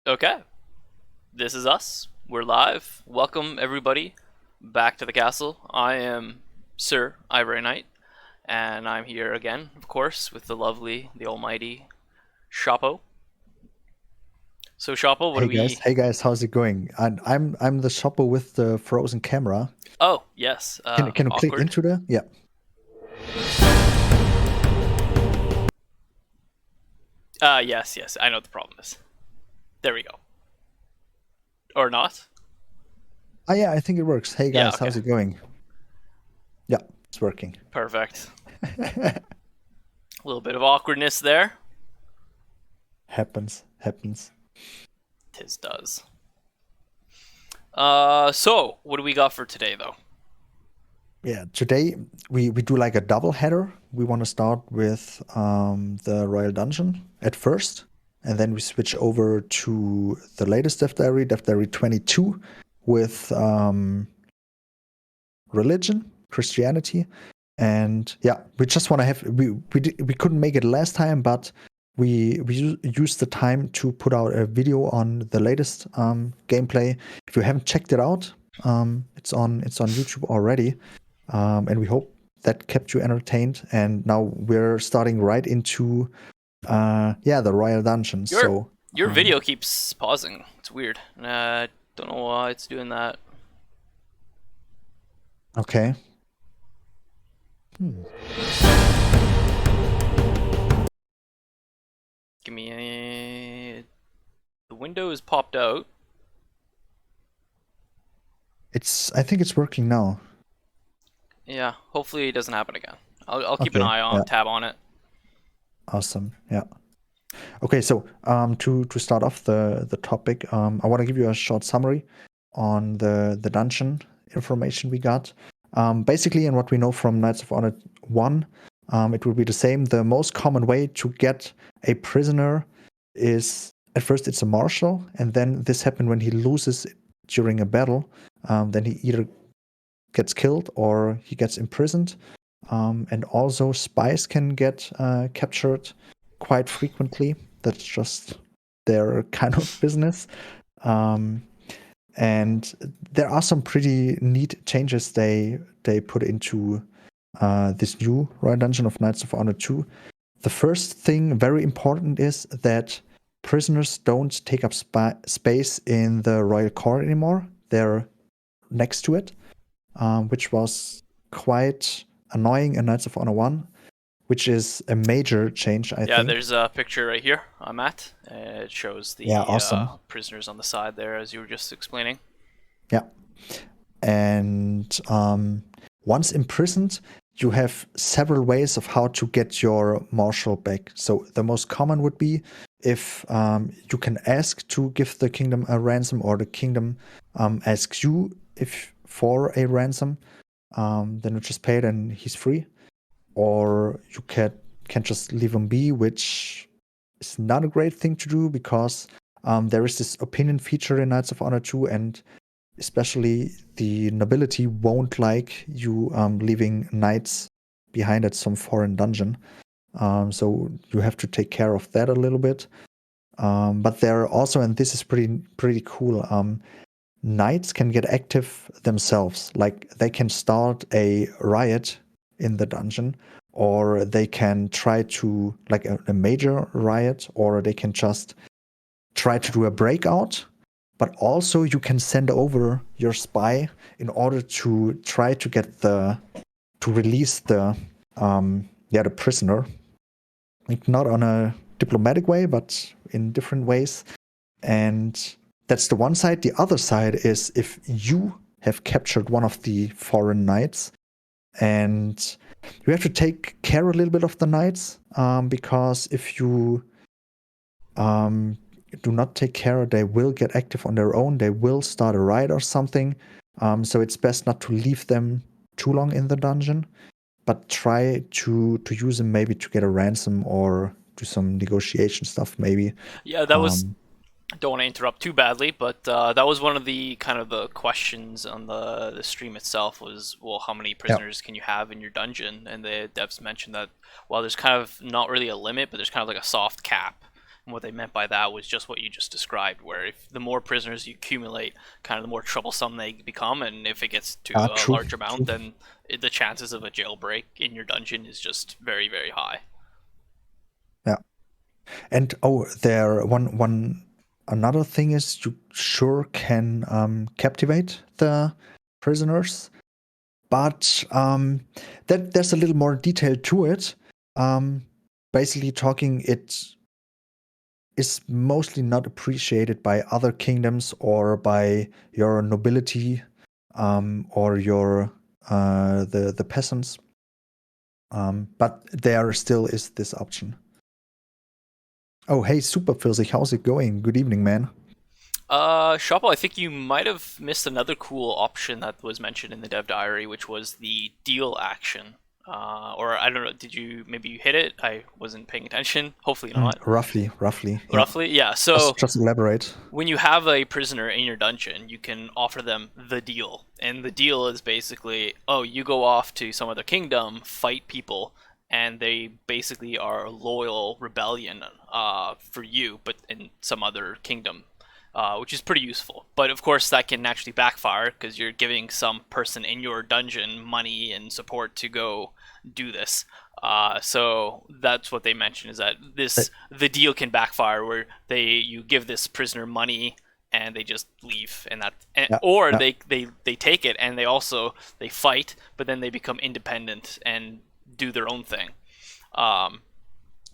Okay, this is us. We're live. Welcome, everybody, back to the castle. I am Sir Ivory Knight, and I'm here again, of course, with the lovely, the almighty Sh0ppo. So, Sh0ppo, what do we. Hey guys, how's it going? And I'm the shopper with the frozen camera. Oh, yes, Can you click awkward. into the? Yeah. Yes, I know what the problem is. There we go. Or not? Ah, yeah, I think it works. Hey Yeah, guys, okay. how's it going? Yeah, it's working. Perfect. A little bit of awkwardness there. Happens. Tis does. So, what do we got for today, though? Yeah, today we do like a double header. We want to start with the Royal Dungeon at first, and then we switch over to the latest DevDiary 22, with religion, Christianity. And yeah, we just want to have we couldn't make it last time, but we used the time to put out a video on the latest gameplay. If you haven't checked it out, it's on YouTube already, and we hope that kept you entertained. And now we're starting right into the Royal Dungeon. Your So your video keeps pausing. It's weird. Don't know why it's doing that. okay. Hmm. Give me a. The window is popped out. I think it's working now. Yeah, hopefully it doesn't happen again. I'll keep an Okay. eye on Yeah. tab on it. Awesome. Yeah. Okay, so to start off the topic, I want to give you a short summary on the dungeon information we got. Basically, and what we know from Knights of Honor 1, it will be the same. The most common way to get a prisoner is, at first it's a Marshal, and then this happens when he loses during a battle. Then he either gets killed or he gets imprisoned. And also spies can get captured quite frequently. That's just their kind of business. Um, and there are some pretty neat changes they put into this new Royal Dungeon of Knights of Honor 2. The first thing, very important, is that prisoners don't take up space in the Royal Court anymore. They're next to it, which was quite annoying in Knights of Honor 1, which is a major change, I Yeah, think. there's a picture right here I'm at. It shows Yeah, the awesome. prisoners on the side there, as you were just explaining. Yeah. And once imprisoned, you have several ways of how to get your marshal back. So the most common would be if you can ask to give the kingdom a ransom, or the kingdom asks you if for a ransom. Then you just pay it and he's free. Or you can just leave him be, which is not a great thing to do, because there is this opinion feature in Knights of Honor 2, and especially the nobility won't like you leaving knights behind at some foreign dungeon. So you have to take care of that a little bit. But there are also, and this is pretty cool, knights can get active themselves. Like, they can start a riot in the dungeon, or they can try to, like, a major riot, or they can just try to do a breakout. But also you can send over your spy in order to try to get to release the prisoner. Like, not on a diplomatic way, but in different ways. And that's the one side. The other side is if you have captured one of the foreign knights, and you have to take care a little bit of the knights, because if you um, do not take care, they will get active on their own. They will start a riot or something. So it's best not to leave them too long in the dungeon, but try to use them maybe to get a ransom or do some negotiation stuff maybe. Yeah, that was. Um, Don't want to interrupt too badly, but that was one of the kind of the questions on the stream itself was, well, how many yeah, prisoners can you have in your dungeon? And the devs mentioned that, well, there's kind of not really a limit, but there's kind of like a soft cap. And what they meant by that was just what you just described, where if the more prisoners you accumulate, kind of the more troublesome they become, and if it gets to a True, large amount, true. then the chances of a jailbreak in your dungeon is just very, very high. Yeah. And oh, there one another thing is you sure can captivate the prisoners, but that there's a little more detail to it. Um, Basically talking, it is mostly not appreciated by other kingdoms or by your nobility, or your the peasants. But there still is this option. Oh, hey, super Pfirsich, how's it going? Good evening, man. Sh0ppo, I think you might have missed another cool option that was mentioned in the DevDiary, which was the deal action. Or I don't know, did you maybe you hit it? I wasn't paying attention. Hopefully not. Roughly, yeah. Roughly, yeah. So Just elaborate. when you have a prisoner in your dungeon, you can offer them the deal. And the deal is basically, oh, you go off to some other kingdom, fight people, and they basically are a loyal rebellion for you, but in some other kingdom, which is pretty useful. But of course, that can naturally backfire because you're giving some person in your dungeon money and support to go do this. So that's what they mentioned is that Uh, the deal can backfire where you give this prisoner money and they just leave Yeah, or yeah, they take it and they fight but then they become independent and do their own thing, um,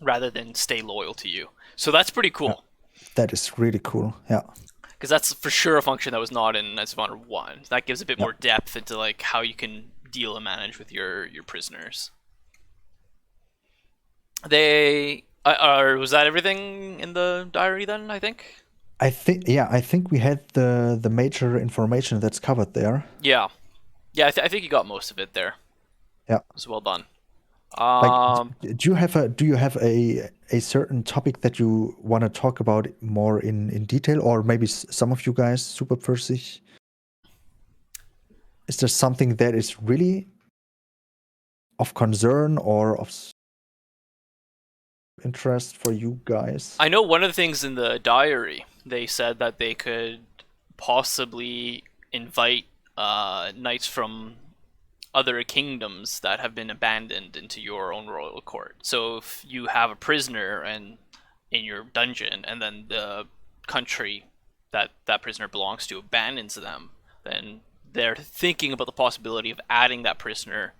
rather than stay loyal to you. So that's pretty yeah. cool That is really cool. Yeah, because that's for sure a function that was not in Knights of Honor 1. That gives a bit yeah. more depth into like how you can deal and manage with your prisoners. They was that everything in the diary then, I think? I think we had the major information that's covered there. Yeah. Yeah, I think you got most of it there. Yeah. It was well done. Like, Um, do you have a certain topic that you want to talk about more in detail, or maybe some of you guys, super Pfirsich, is there something that is really of concern or of interest for you guys? I know one of the things in the diary, they said that they could possibly invite knights from other kingdoms that have been abandoned into your own royal court. So if you have a prisoner and in your dungeon, and then the country that that prisoner belongs to abandons them, then they're thinking about the possibility of adding that prisoner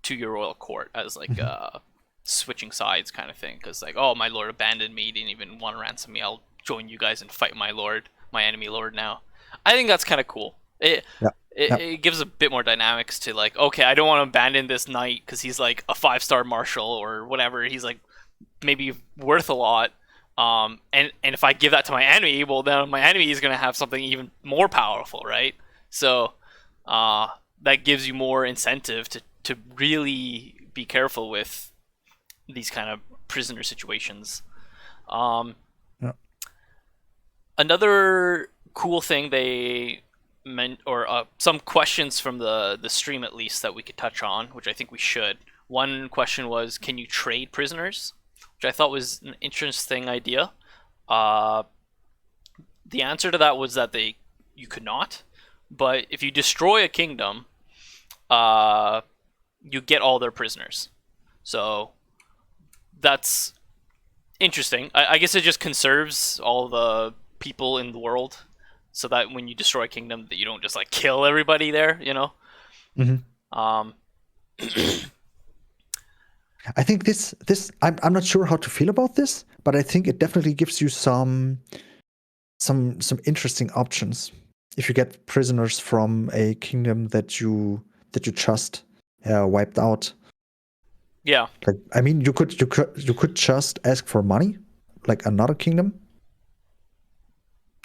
to your royal court as like Mhm. a switching sides kind of thing. Because like, oh, my lord abandoned me, didn't even want to ransom me. I'll join you guys and fight my lord, my enemy lord now. I think that's kind of cool. Yeah, yeah, It gives a bit more dynamics to like, okay, I don't want to abandon this knight because he's like a 5-star marshal or whatever. He's like maybe worth a lot. And if I give that to my enemy, well, then my enemy is gonna have something even more powerful, right? So, uh, that gives you more incentive to really be careful with these kind of prisoner situations. Um, yeah. Another cool thing they meant, or some questions from the stream at least that we could touch on, which I think we should. One question was, can you trade prisoners? Which I thought was an interesting idea. Uh, the answer to that was that you could not. But if you destroy a kingdom, uh, you get all their prisoners. So that's interesting. I guess it just conserves all the people in the world, so that when you destroy a kingdom, that you don't just like kill everybody there. You know. Hmm. Um, I think this I'm not sure how to feel about this, but I think it definitely gives you some interesting options if you get prisoners from a kingdom that you just wiped out. yeah. Like, I mean, you could just ask for money, like another kingdom.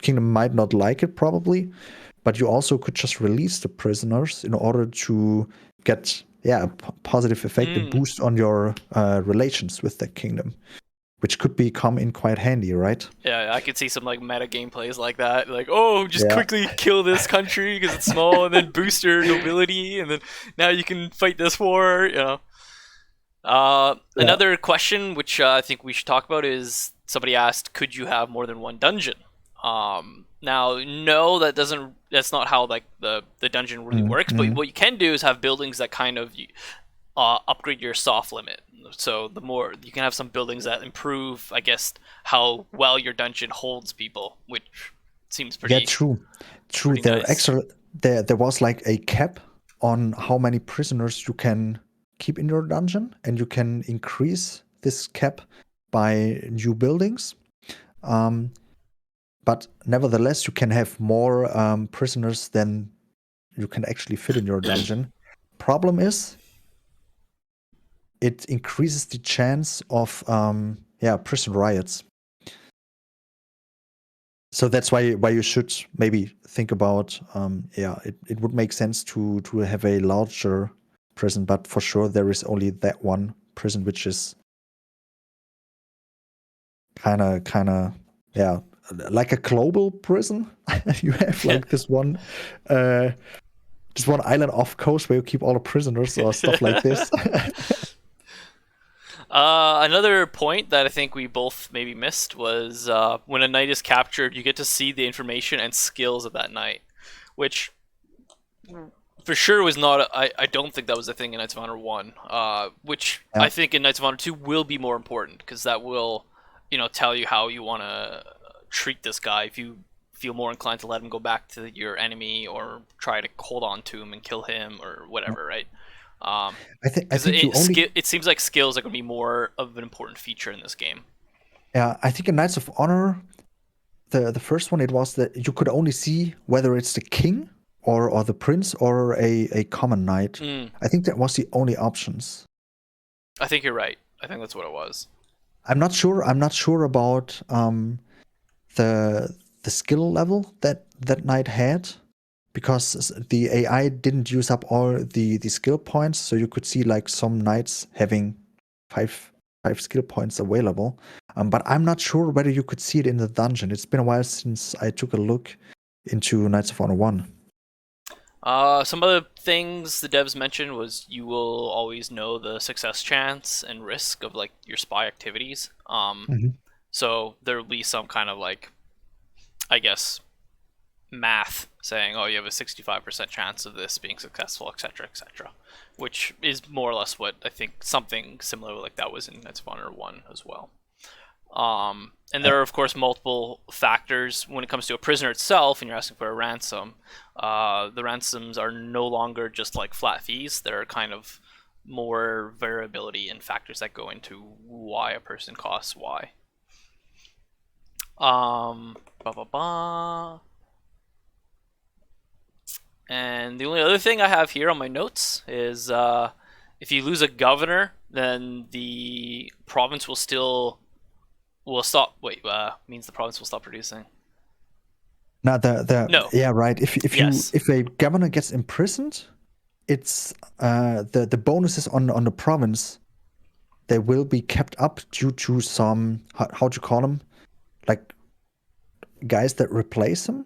Kingdom might not like it probably, but you also could just release the prisoners in order to get a positive effect and Mm. boost on your relations with that kingdom, which could become in quite handy, right? Yeah, I could see some like meta gameplays like that. Like, oh, just Yeah. quickly kill this country because it's small, and then boost your nobility, and then now you can fight this war. You know. Yeah. Another question which I think we should talk about is somebody asked, could you have more than one dungeon? Now, no, that's not how like the dungeon really works. But Mm. what you can do is have buildings that kind of upgrade your soft limit. So the more you can have some buildings that improve, I guess, how well your dungeon holds people, which seems Yeah, pretty true. There nice. actually there was like a cap on how many prisoners you can keep in your dungeon, and you can increase this cap by new buildings. Um, but nevertheless, you can have more prisoners than you can actually fit in your dungeon. Problem is, it increases the chance of prison riots. So that's why you should maybe think about it would make sense to have a larger prison, but for sure there is only that one prison which is kind of yeah, like a global prison. You have Yeah. like this one island off coast where you keep all the prisoners or stuff like this. Another point that I think we both maybe missed was when a knight is captured, you get to see the information and skills of that knight, which for sure was not. I don't think that was a thing in Knights of Honor 1, which Yeah. I think in Knights of Honor 2 will be more important because that will, tell you how you want to treat this guy. If you feel more inclined to let him go back to your enemy or try to hold on to him and kill him or whatever, right? I Because think you only it seems like skills are going to be more of an important feature in this game. yeah, I think in Knights of Honor, the first one, it was that you could only see whether it's the king or the prince or a common knight. Mm, I think that was the only options. I think you're right. I think that's what it was. I'm not sure about the the skill level that knight had, because the AI didn't use up all the skill points, so you could see like some knights having five five skill points available. But I'm not sure whether you could see it in the dungeon. It's been a while since I took a look into Knights of Honor 1. Some other things the devs mentioned was you will always know the success chance and risk of like your spy activities. Mhm. So there will be some kind of like, I guess, math saying, oh, you have a 65% chance of this being successful, etc., etc., which is more or less what I think something similar like that was in Knights of Honor 1 as well. And Uh, there are, of course, multiple factors when it comes to a prisoner itself, and you're asking for a ransom. The ransoms are no longer just like flat fees, there are kind of more variability and factors that go into why a person costs why. Ba ba ba. And the only other thing I have here on my notes is if you lose a governor, then the province will stop. Wait, means the province will stop producing. Now the No. yeah, right. Yes. If a governor gets imprisoned, it's the bonuses on the province, they will be kept up due to some how do you call them, like guys that replace him,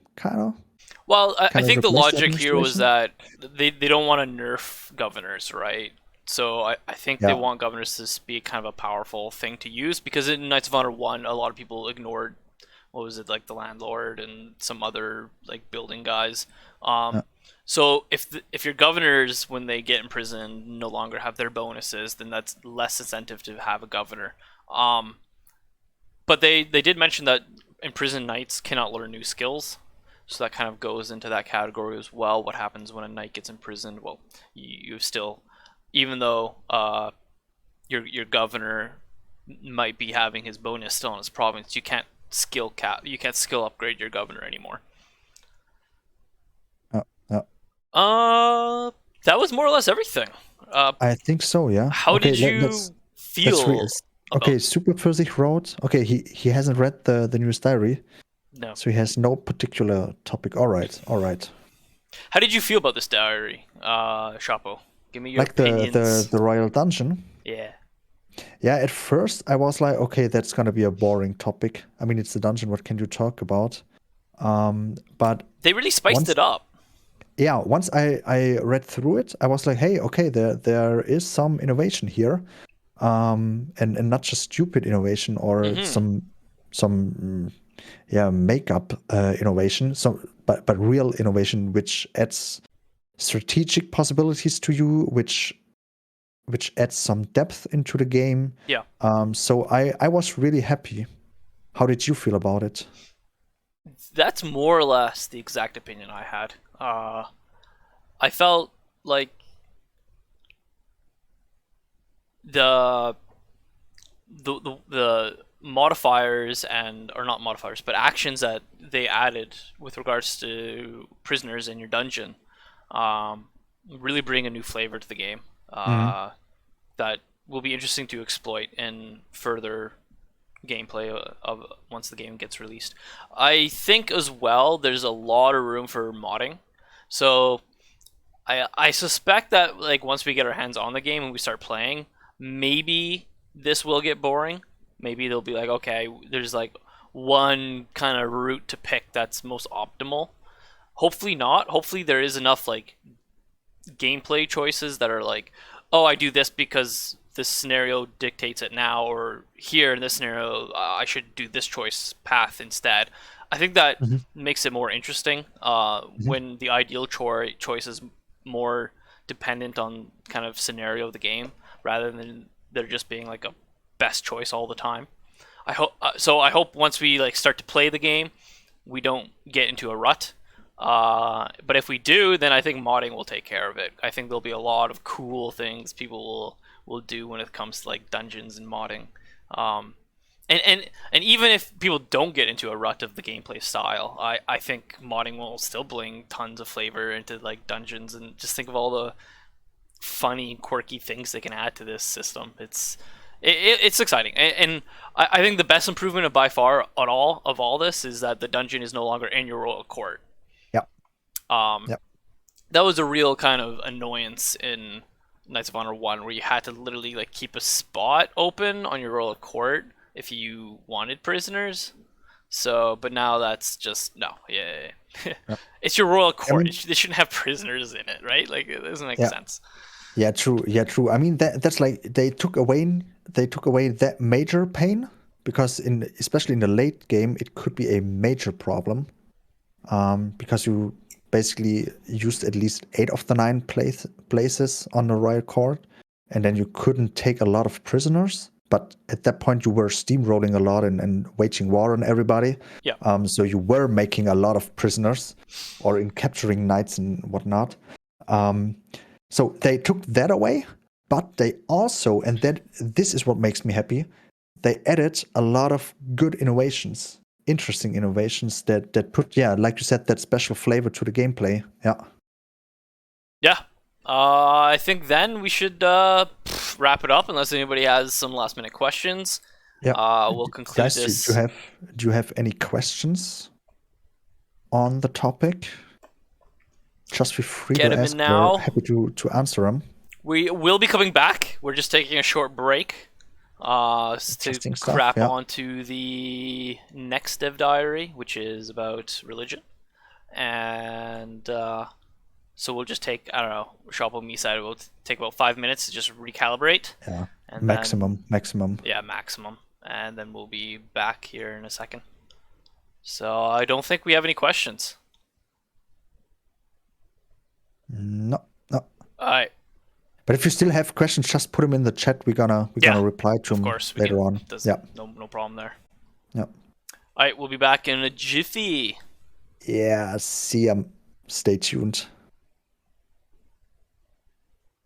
Well, I kind of think the replace the logic here was administration. that they don't want to nerf governors, right? So I think they Yeah. want governors to be kind of a powerful thing to use because in Knights of Honor 1, a lot of people ignored what was it like the landlord and some other like building guys. Yeah. So if your governors when they get imprisoned no longer have their bonuses, then that's less incentive to have a governor. But they did mention that imprisoned knights cannot learn new skills, so that kind of goes into that category as well. What happens when a knight gets imprisoned? Well, you still, even though your governor might be having his bonus still in his province, you can't skill upgrade your governor anymore. Yeah. Yeah. Uh, that was more or less everything. Uh, I think so, yeah. how Okay, did you let's read feel it. Okay, about? Super Physic wrote. Okay, he hasn't read the newest diary, No. so he has no particular topic. All right, all right. How did you feel about this diary, Sh0ppo? Give me your Like opinions. the Royal Dungeon. Yeah. Yeah, at first I was like, okay, that's gonna be a boring topic. I mean, it's a dungeon. What can you talk about? But They really spiced once, it up. yeah, once I read through it, I was like, hey, okay, there is some innovation here, and not just stupid innovation or Mm-hmm. some. makeup innovation. But real innovation, which adds strategic possibilities to you, which adds some depth into the game. Yeah. So I was really happy. How did you feel about it? That's more or less the exact opinion I had. I felt like the the modifiers or not modifiers, but actions that they added with regards to prisoners in your dungeon really bring a new flavor to the game that will be interesting to exploit in further gameplay of once the game gets released. I think as well there's a lot of room for modding. So I suspect that like once we get our hands on the game and we start playing, maybe this will get boring. Maybe they'll be like, okay, there's like one kind of route to pick that's most optimal. Hopefully not. Hopefully there is enough like gameplay choices that are like, oh, I do this because this scenario dictates it now, or here in this scenario, I should do this choice path instead. I think that makes it more interesting when the ideal choice is more dependent on kind of scenario of the game rather than there just being like a best choice all the time. I hope so. I hope once we like start to play the game, we don't get into a rut. But if we do, then I think modding will take care of it. I think there'll be a lot of cool things people will do when it comes to like dungeons and modding. And even if people don't get into a rut of the gameplay style, I think modding will still bring tons of flavor into like dungeons, and just think of all the funny, quirky things they can add to this system. It's exciting, and I think the best improvement of by far at all this is that the dungeon is no longer in your royal court. Yep. That was a real kind of annoyance in Knights of Honor 1, where you had to literally like keep a spot open on your royal court if you wanted prisoners. So, but now that's just no. It's your royal court. They shouldn't have prisoners in it, right? Like it doesn't make sense. Yeah, true. Yeah, true. I mean, that's like they took away that major pain, because especially in the late game it could be a major problem, because you basically used at least 8 of the 9 places on the royal court, and then you couldn't take a lot of prisoners. But at that point, you were steamrolling a lot and waging war on everybody. Yeah. So you were making a lot of prisoners, or in capturing knights and whatnot. So they took that away, but they also, and this is what makes me happy, they added a lot of good innovations, interesting innovations that put, like you said, that special flavor to the gameplay. Yeah. I think then we should wrap it up, unless anybody has some last minute questions. Yeah. We'll conclude Guys, this. Do you have any questions on the topic? Just feel free to ask. We're happy to answer them. We will be coming back. We're just taking a short break to crap onto the next DevDiary, which is about religion. And so we'll just take, I don't know, Sh0ppo, me side, we'll take about 5 minutes to just recalibrate. Yeah, and maximum. Yeah, maximum. And then we'll be back here in a second. So I don't think we have any questions. No. All right. But if you still have questions, just put them in the chat. We're gonna reply to them later on. No problem there. Yeah. All right, we'll be back in a jiffy. Yeah, see ya. Stay tuned.